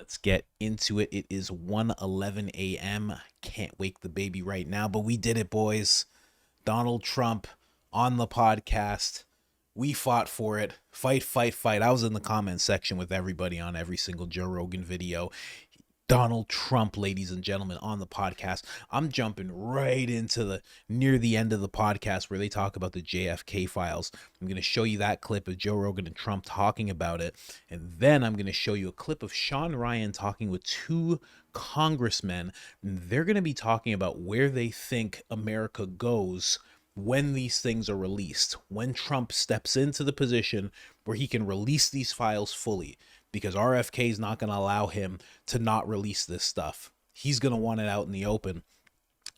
Let's get into it. It is 1:11 a.m. Can't wake the baby right now, but we did it, boys. Donald Trump on the podcast. We fought for it. Fight, fight, fight. I was in the comments section with everybody on every single Joe Rogan video. Donald Trump, ladies and gentlemen, on the podcast. I'm jumping right into the near the end of the podcast where they talk about the JFK files. I'm going to show you that clip of Joe Rogan and Trump talking about it. And then I'm going to show you a clip of Shawn Ryan talking with two congressmen. And they're going to be talking about where they think America goes when these things are released, when Trump steps into the position where he can release these files fully. Because RFK is not going to allow him to not release this stuff. He's going to want it out in the open.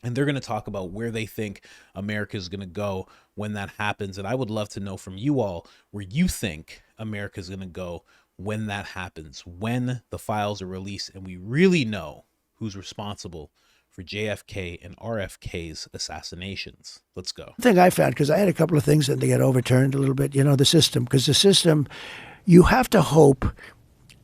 And they're going to talk about where they think America is going to go when that happens. And I would love to know from you all where you think America is going to go when that happens, when the files are released and we really know who's responsible for JFK and RFK's assassinations. Let's go. The thing I found, because I had a couple of things that they get overturned a little bit, the system, because the system, you have to hope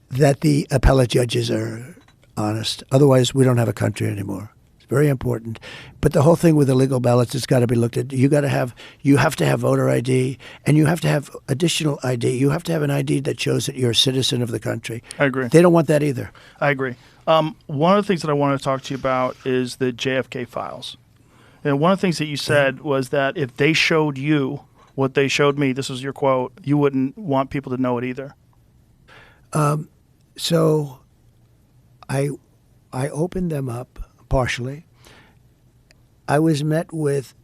that the appellate judges are honest. Otherwise, we don't have a country anymore. It's very important. But the whole thing with illegal ballots, it's got to be looked at. You have to have voter ID, and you have to have additional ID. You have to have an ID that shows that you're a citizen of the country. I agree. They don't want that either. I agree. One of the things that I want to talk to you about is the JFK files. And one of the things that you said was that if they showed you what they showed me, this was your quote, you wouldn't want people to know it either. So I opened them up partially. I was met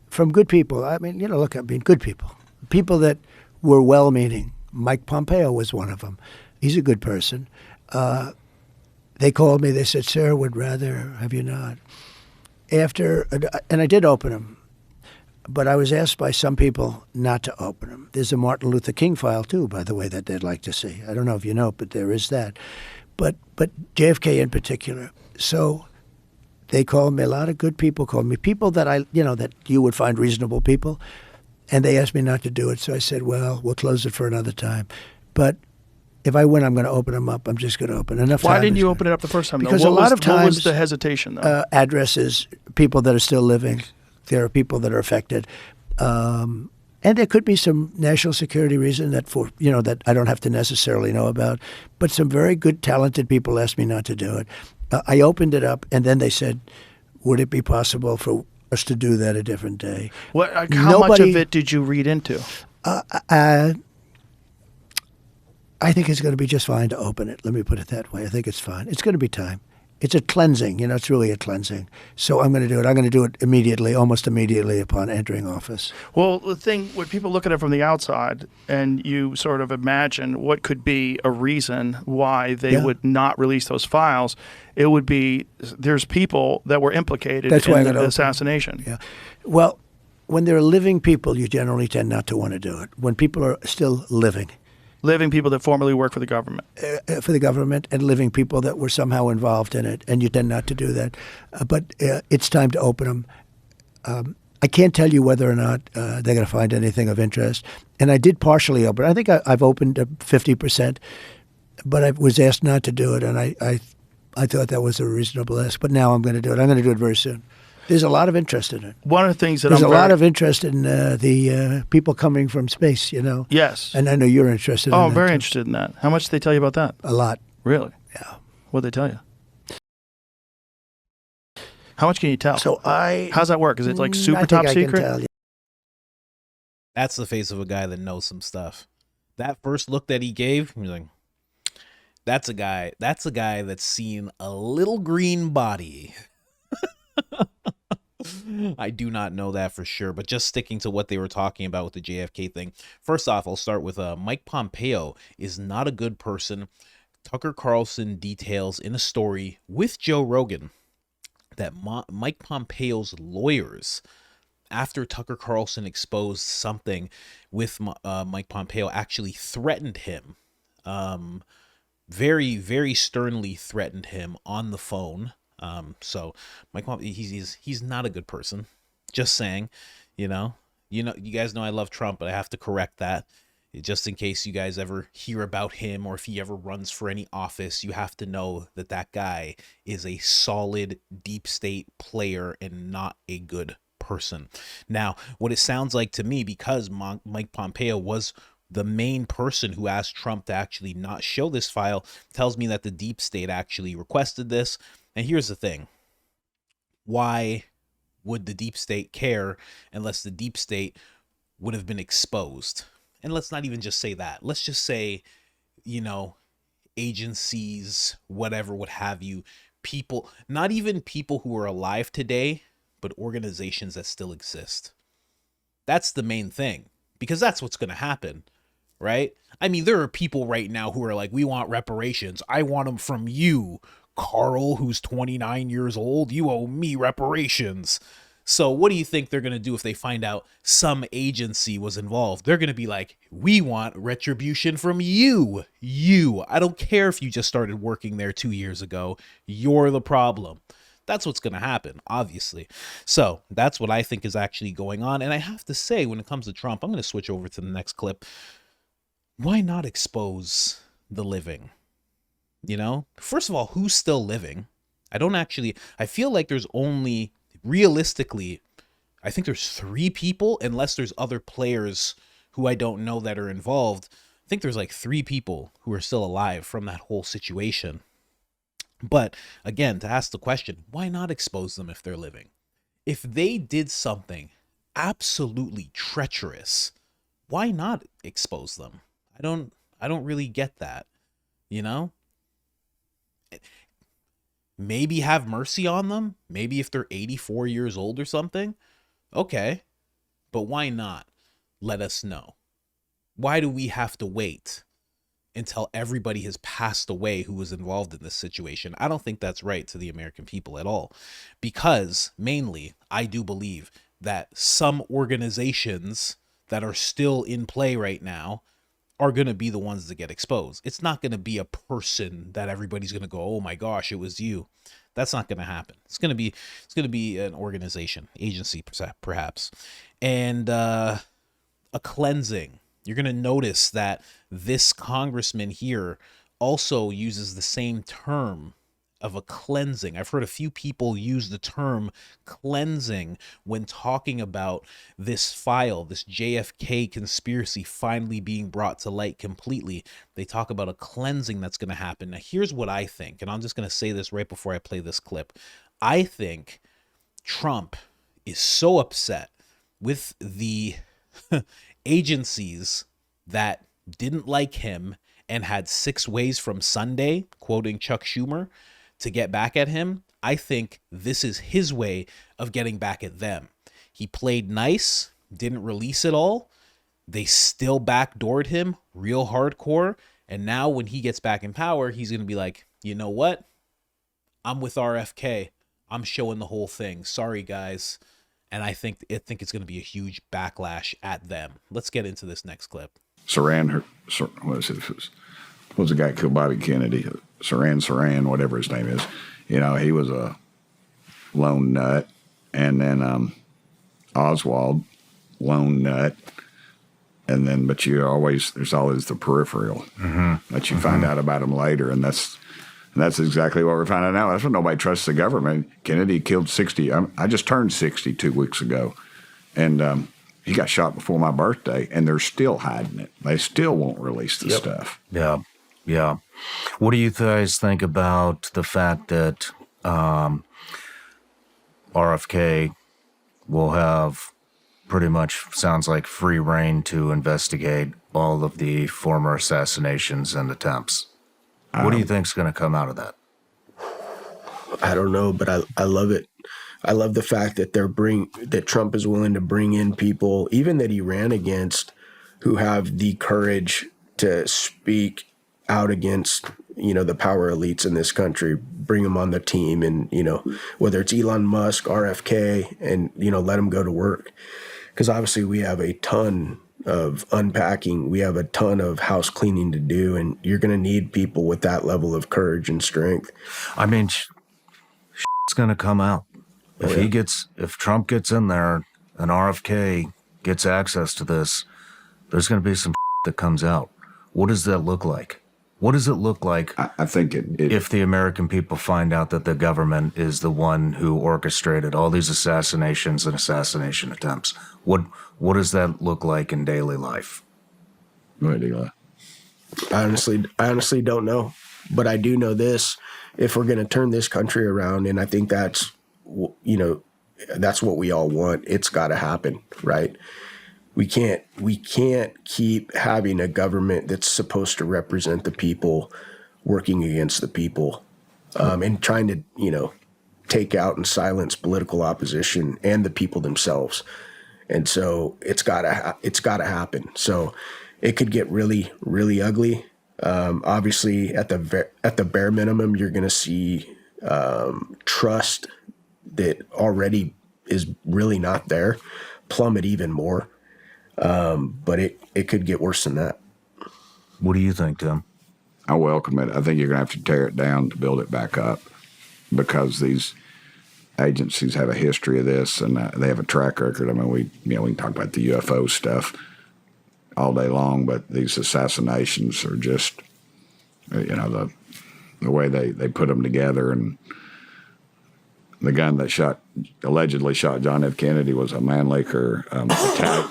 from good people. I mean, good people. People that were well-meaning. Mike Pompeo was one of them. He's a good person. They called me. They said, "Sir, would rather have you not." And I did open them. But I was asked by some people not to open them. There's a Martin Luther King file, too, by the way, that they'd like to see. I don't know if you know, but there is that. But JFK in particular. So they called me, a lot of good people called me, people that that you would find reasonable people. And they asked me not to do it. So I said, well, we'll close it for another time. But if I win, I'm going to open them up. I'm just going to open enough. Why didn't you open it up the first time? Because a lot of times, what was the hesitation, though? Addresses, people that are still living. There are people that are affected, and there could be some national security reason that that I don't have to necessarily know about. But some very good, talented people asked me not to do it. I opened it up, and then they said, "Would it be possible for us to do that a different day?" How much of it did you read into? I think it's going to be just fine to open it. Let me put it that way. I think it's fine. It's going to be time. It's a cleansing, it's really a cleansing. So I'm going to do it. I'm going to do it immediately, almost immediately upon entering office. Well, the thing, when people look at it from the outside and you sort of imagine what could be a reason why they would not release those files, it would be there's people that were implicated in the assassination. Yeah. Well, when there are living people, you generally tend not to want to do it. When people are still living. Living people that formerly work for the government. For the government, and living people that were somehow involved in it, and you tend not to do that. But it's time to open them. I can't tell you whether or not they're going to find anything of interest. And I did partially open. I think I've opened 50%, but I was asked not to do it, and I thought that was a reasonable ask. But now I'm going to do it. I'm going to do it very soon. There's a lot of interest in it. One of the things that there's a lot of interest in the people coming from space, Yes. And I know you're interested in that. Oh, very interested in that. How much did they tell you about that? A lot. Really? Yeah. What did they tell you? How much can you tell? How's that work? Is it like super top secret? Can tell you. That's the face of a guy that knows some stuff. That first look that he gave, you're like, that's a guy that's seen a little green body. I do not know that for sure, but just sticking to what they were talking about with the JFK thing. First off, I'll start with Mike Pompeo is not a good person. Tucker Carlson details in a story with Joe Rogan that Mike Pompeo's lawyers, after Tucker Carlson exposed something with Mike Pompeo, actually threatened him. Very, very sternly threatened him on the phone. So Mike Pompeo, he's not a good person. Just saying, you guys know I love Trump, but I have to correct that. Just in case you guys ever hear about him or if he ever runs for any office, you have to know that that guy is a solid deep state player and not a good person. Now, what it sounds like to me, because Mike Pompeo was the main person who asked Trump to actually not show this file, tells me that the deep state actually requested this. And here's the thing. Why would the deep state care unless the deep state would have been exposed? And let's not even just say that. Let's just say, you know, agencies, whatever, what have you, people, not even people who are alive today, but organizations that still exist. That's the main thing, because that's what's going to happen, right? I mean, there are people right now who are like, we want reparations. I want them from you, Carl, who's 29 years old. You owe me reparations. So what do you think they're going to do if they find out some agency was involved? They're going to be like, we want retribution from you. You. I don't care if you just started working there 2 years ago. You're the problem. That's what's going to happen, obviously. So that's what I think is actually going on. And I have to say, when it comes to Trump, I'm going to switch over to the next clip. Why not expose the living? You know, first of all, who's still living? I feel like there's only, realistically, I think there's 3 people, unless there's other players who I don't know that are involved. I think there's like 3 people who are still alive from that whole situation. But again, to ask the question, why not expose them if they're living? If they did something absolutely treacherous, why not expose them? I don't really get that, you know? Maybe have mercy on them. Maybe if they're 84 years old or something. Okay. But why not let us know? Why do we have to wait until everybody has passed away who was involved in this situation? I don't think that's right to the American people at all. Because mainly, I do believe that some organizations that are still in play right now are going to be the ones that get exposed. It's not going to be a person that everybody's going to go, oh my gosh, it was you. That's not going to happen. It's going to be an organization, agency perhaps. And a cleansing. You're going to notice that this congressman here also uses the same term of a cleansing. I've heard a few people use the term cleansing when talking about this file, this JFK conspiracy finally being brought to light completely. They talk about a cleansing that's going to happen. Now, here's what I think, and I'm just going to say this right before I play this clip. I think Trump is so upset with the agencies that didn't like him and had 6 ways from Sunday, quoting Chuck Schumer, to get back at him. I think this is his way of getting back at them. He played nice, didn't release it all. They still backdoored him real hardcore. And now when he gets back in power, he's going to be like, you know what? I'm with RFK. I'm showing the whole thing. Sorry, guys. And I think it's going to be a huge backlash at them. Let's get into this next clip. Saran, what was the guy who killed Bobby Kennedy? Saran, whatever his name is. You know, he was a lone nut. And then Oswald, lone nut. And then, but there's always the peripheral that you find out about him later. And that's exactly what we're finding out. That's what nobody trusts the government. Kennedy killed 60. I just turned 60 2 weeks ago. And he got shot before my birthday, and they're still hiding it. They still won't release the stuff. Yeah, yeah. What do you guys think about the fact that RFK will have pretty much, sounds like, free reign to investigate all of the former assassinations and attempts? What do you think's going to come out of that? I don't know, but I love it. I love the fact that that Trump is willing to bring in people, even that he ran against, who have the courage to speak out against, the power elites in this country, bring them on the team, and, whether it's Elon Musk, RFK, and, let them go to work. Because obviously we have a ton of unpacking. We have a ton of house cleaning to do, and you're going to need people with that level of courage and strength. I mean, it's going to come out. If Trump gets in there and RFK gets access to this, there's going to be some that comes out. What does that look like? What does it look like I think if the American people find out that the government is the one who orchestrated all these assassinations and assassination attempts? What does that look like in daily life? Go ahead, Eli. I honestly don't know, but I do know this: if we're going to turn this country around, and I think that's what we all want, it's got to happen, right? We can't keep having a government that's supposed to represent the people working against the people, and trying to take out and silence political opposition and the people themselves. And so it's gotta happen. So it could get really, really ugly. Obviously, at the bare minimum, you're going to see trust that already is really not there plummet even more. But it could get worse than that. What do you think, Tim? I welcome it. I think you're going to have to tear it down to build it back up, because these agencies have a history of this, and they have a track record. I mean, we can talk about the UFO stuff all day long, but these assassinations are just, the way they put them together. And the gun that allegedly shot John F. Kennedy was a Mannlicher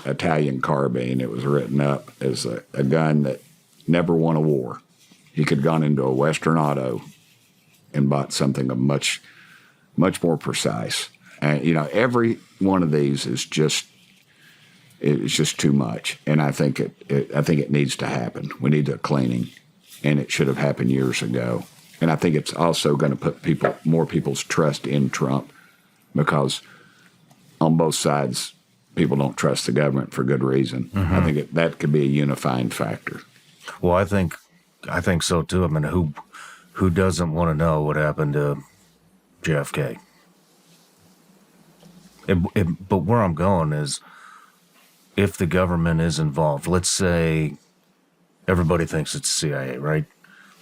Italian carbine. It was written up as a gun that never won a war. He could have gone into a Western Auto and bought something of much, much more precise. And every one of these is just too much. And I think it needs to happen. We need a cleaning, and it should have happened years ago. And I think it's also going to put more people's trust in Trump, because on both sides, people don't trust the government for good reason. Mm-hmm. I think that could be a unifying factor. Well, I think so too. I mean, who doesn't want to know what happened to JFK? But where I'm going is, if the government is involved, let's say everybody thinks it's CIA, right?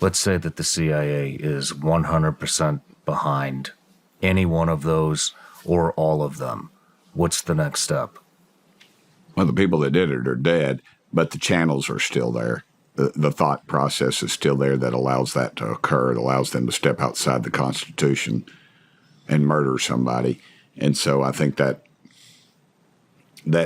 Let's say that the CIA is 100% behind any one of those or all of them. What's the next step? Well, the people that did it are dead, but the channels are still there. The thought process is still there that allows that to occur. It allows them to step outside the Constitution and murder somebody. And so I think that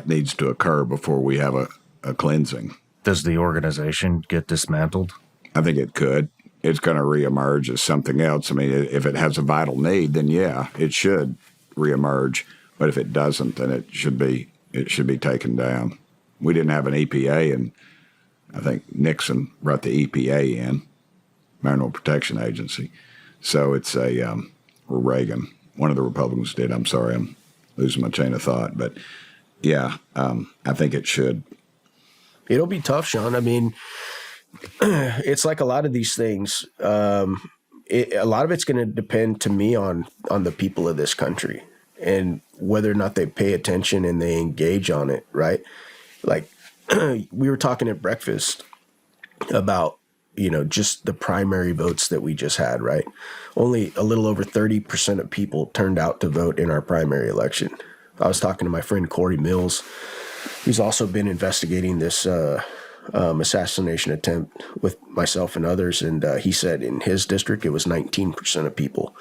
needs to occur before we have a cleansing. Does the organization get dismantled? I think it could. It's going to reemerge as something else. I mean, if it has a vital need, then yeah, it should reemerge. But if it doesn't, then it should be taken down. We didn't have an EPA, and I think Nixon brought the EPA in, Mineral Protection Agency. So it's or Reagan. One of the Republicans did. I'm sorry, I'm losing my chain of thought. But yeah, I think it should. It'll be tough, Shawn. I mean, it's like a lot of these things. A lot of it's going to depend, to me, on the people of this country and whether or not they pay attention and they engage on it, right? Like, we were talking at breakfast about, just the primary votes that we just had, right? Only a little over 30% of people turned out to vote in our primary election. I was talking to my friend Corey Mills, who's also been investigating this assassination attempt with myself and others, and he said in his district it was 19% of people.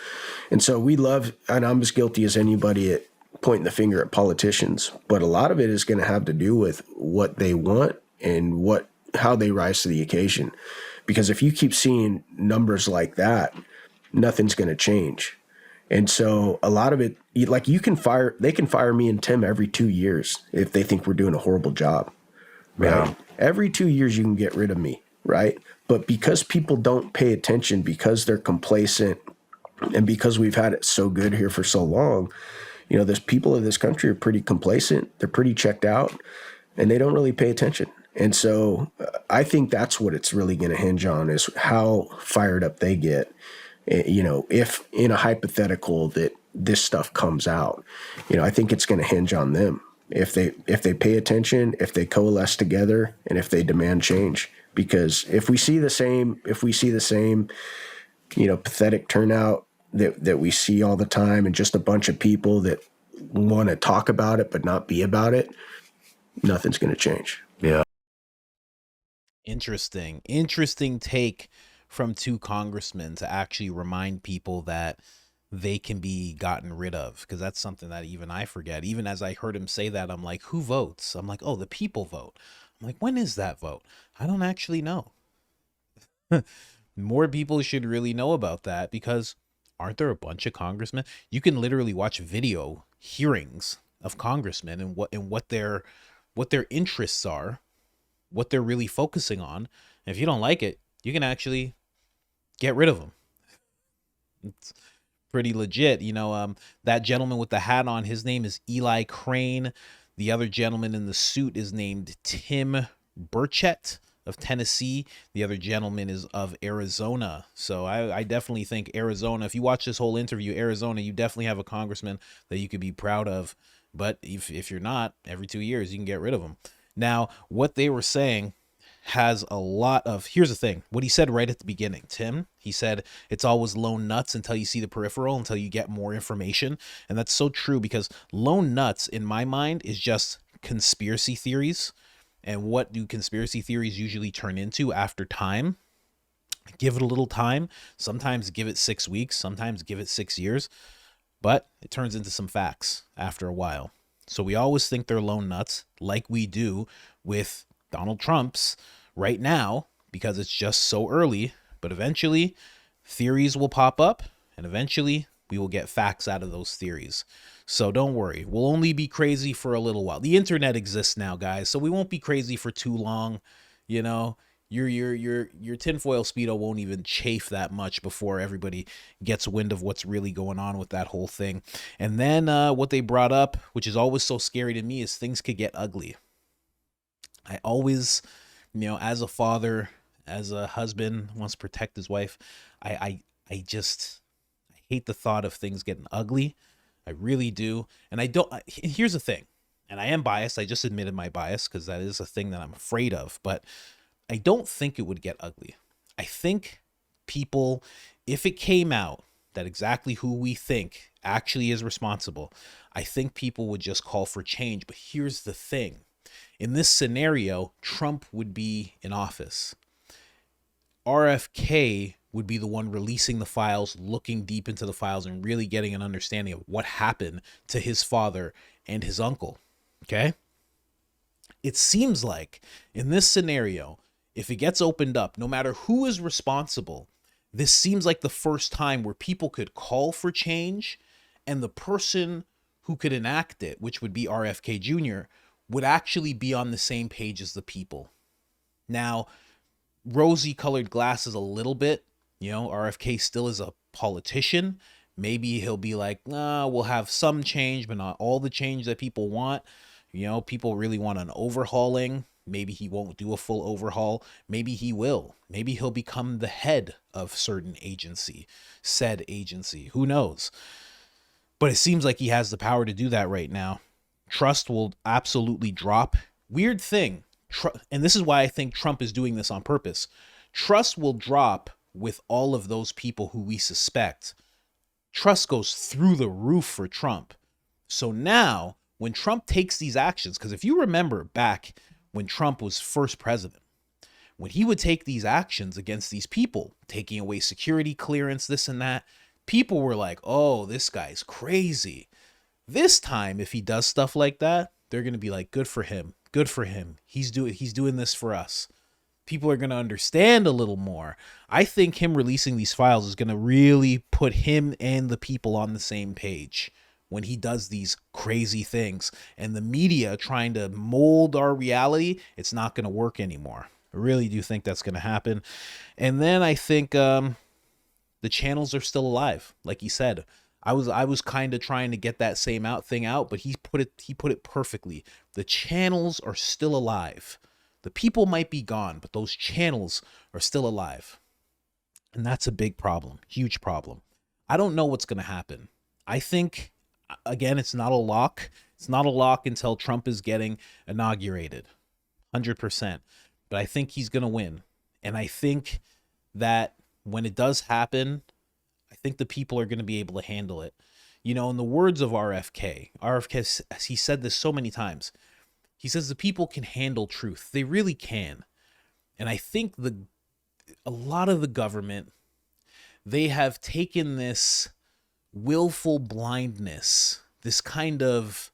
And so and I'm as guilty as anybody at pointing the finger at politicians, but a lot of it is going to have to do with what they want and how they rise to the occasion. Because if you keep seeing numbers like that, nothing's going to change. And so a lot of it, like they can fire me and Tim every 2 years if they think we're doing a horrible job. Right? Yeah. Every 2 years you can get rid of me, right? But because people don't pay attention, because they're complacent, and because we've had it so good here for so long, there's people of this country are pretty complacent. They're pretty checked out, and they don't really pay attention. And so I think that's what it's really going to hinge on, is how fired up they get. If in a hypothetical that this stuff comes out, I think it's going to hinge on them. If they pay attention, if they coalesce together, and if they demand change. Because if we see the same, pathetic turnout that we see all the time, and just a bunch of people that want to talk about it but not be about it, nothing's going to change. Yeah. Interesting take from two congressmen to actually remind people that they can be gotten rid of, because that's something that even I forget. Even as I heard him say that, I'm like, who votes? I'm like, oh, the people vote. I'm like, when is that vote? I don't actually know. More people should really know about that, because aren't there a bunch of congressmen? You can literally watch video hearings of congressmen and what their interests are, what they're really focusing on. And if you don't like it, you can actually get rid of them. It's pretty legit. That gentleman with the hat on, his name is Eli Crane. The other gentleman in the suit is named Tim Burchett of Tennessee. The other gentleman is of Arizona. So I definitely think Arizona, if you watch this whole interview, Arizona, you definitely have a congressman that you could be proud of. But if you're not, every 2 years, you can get rid of them. Now, what they were saying has a lot of, here's the thing, what he said right at the beginning, Tim, he said, it's always lone nuts until you see the peripheral, until you get more information. And that's so true, because lone nuts, in my mind, is just conspiracy theories. And what do conspiracy theories usually turn into after time? Give it a little time. Sometimes give it 6 weeks, sometimes give it 6 years, but it turns into some facts after a while. So we always think they're lone nuts, like we do with Donald Trump's right now, because it's just so early. But eventually theories will pop up, and eventually we will get facts out of those theories. So don't worry, we'll only be crazy for a little while. The internet exists now, guys, so we won't be crazy for too long. Your tinfoil Speedo won't even chafe that much before everybody gets wind of what's really going on with that whole thing. And then what they brought up, which is always so scary to me, is things could get ugly. I always, as a father, as a husband wants to protect his wife, I hate the thought of things getting ugly. I really do. And here's the thing, and I am biased. I just admitted my bias, because that is a thing that I'm afraid of, but I don't think it would get ugly. I think people, if it came out that exactly who we think actually is responsible, I think people would just call for change. But here's the thing. In this scenario, Trump would be in office. RFK would be the one releasing the files, looking deep into the files, and really getting an understanding of what happened to his father and his uncle. Okay? It seems like in this scenario, if it gets opened up, no matter who is responsible, this seems like the first time where people could call for change, and the person who could enact it, which would be RFK Jr., would actually be on the same page as the people. Now, rosy colored glasses a little bit, RFK still is a politician. Maybe he'll be like, we'll have some change, but not all the change that people want. People really want an overhauling. Maybe he won't do a full overhaul. Maybe he will. Maybe he'll become the head of said agency. Who knows? But it seems like he has the power to do that right now. Trust will absolutely drop. Weird thing. And this is why I think Trump is doing this on purpose. Trust will drop with all of those people who we suspect. Trust goes through the roof for Trump. So now, when Trump takes these actions, because if you remember back when Trump was first president, when he would take these actions against these people, taking away security clearance, this and that, people were like, oh, this guy's crazy. This time, if he does stuff like that, they're going to be like, good for him. Good for him. He's doing this for us. People are going to understand a little more. I think him releasing these files is going to really put him and the people on the same page when he does these crazy things. And the media trying to mold our reality, it's not going to work anymore. I really do think that's going to happen. And then I think the channels are still alive. Like he said, I was kind of trying to get that same thing out, but he put it perfectly. The channels are still alive. The people might be gone, but those channels are still alive. And that's a big problem, huge problem. I don't know what's going to happen. I think, again, it's not a lock. It's not a lock until Trump is getting inaugurated, 100%. But I think he's going to win. And I think that when it does happen, I think the people are going to be able to handle it. In the words of RFK, he said this so many times. He says the people can handle truth. They really can. And I think a lot of the government, they have taken this willful blindness, this kind of,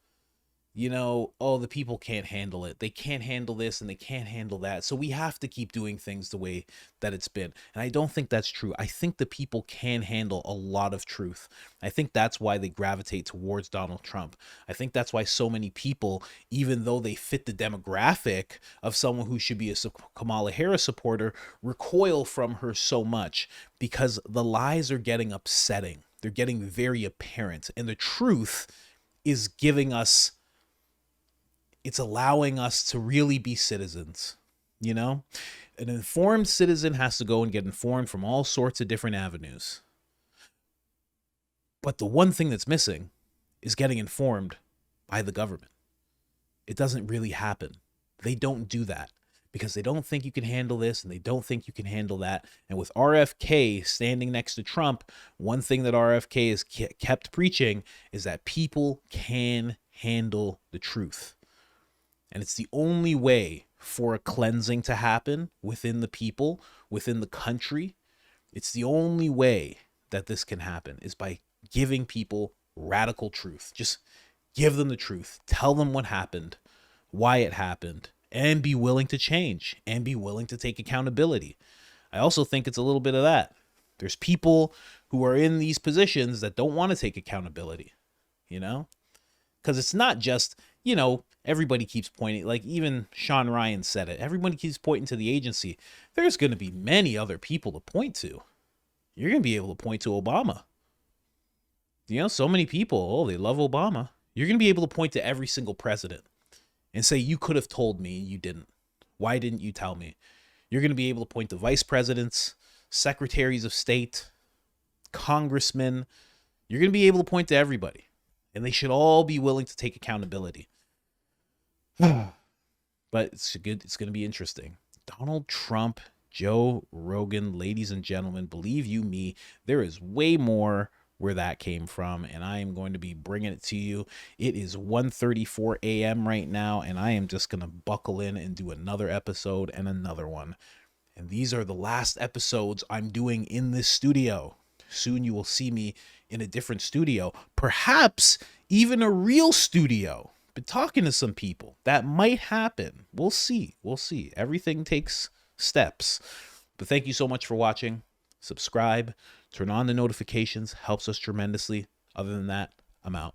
oh, the people can't handle it. They can't handle this and they can't handle that. So we have to keep doing things the way that it's been. And I don't think that's true. I think the people can handle a lot of truth. I think that's why they gravitate towards Donald Trump. I think that's why so many people, even though they fit the demographic of someone who should be a Kamala Harris supporter, recoil from her so much, because the lies are getting upsetting. They're getting very apparent. And the truth is it's allowing us to really be citizens. An informed citizen has to go and get informed from all sorts of different avenues. But the one thing that's missing is getting informed by the government. It doesn't really happen. They don't do that because they don't think you can handle this and they don't think you can handle that. And with RFK standing next to Trump, one thing that RFK has kept preaching is that people can handle the truth. And it's the only way for a cleansing to happen within the people, within the country. It's the only way that this can happen is by giving people radical truth. Just give them the truth. Tell them what happened, why it happened, and be willing to change and be willing to take accountability. I also think it's a little bit of that. There's people who are in these positions that don't want to take accountability, because it's not just, everybody keeps pointing, like even Shawn Ryan said it. Everybody keeps pointing to the agency. There's going to be many other people to point to. You're going to be able to point to Obama. So many people, they love Obama. You're going to be able to point to every single president and say, you could have told me, you didn't. Why didn't you tell me? You're going to be able to point to vice presidents, secretaries of state, congressmen. You're going to be able to point to everybody. And they should all be willing to take accountability. But it's going to be interesting. Donald Trump, Joe Rogan, ladies and gentlemen, believe you me, there is way more where that came from, and I am going to be bringing it to you. It is 1:34 a.m. right now, and I am just going to buckle in and do another episode and another one. And these are the last episodes I'm doing in this studio. Soon you will see me in a different studio, perhaps even a real studio. Been talking to some people. That might happen. We'll see. Everything takes steps. But thank you so much for watching. Subscribe, turn on the notifications, helps us tremendously. Other than that, I'm out.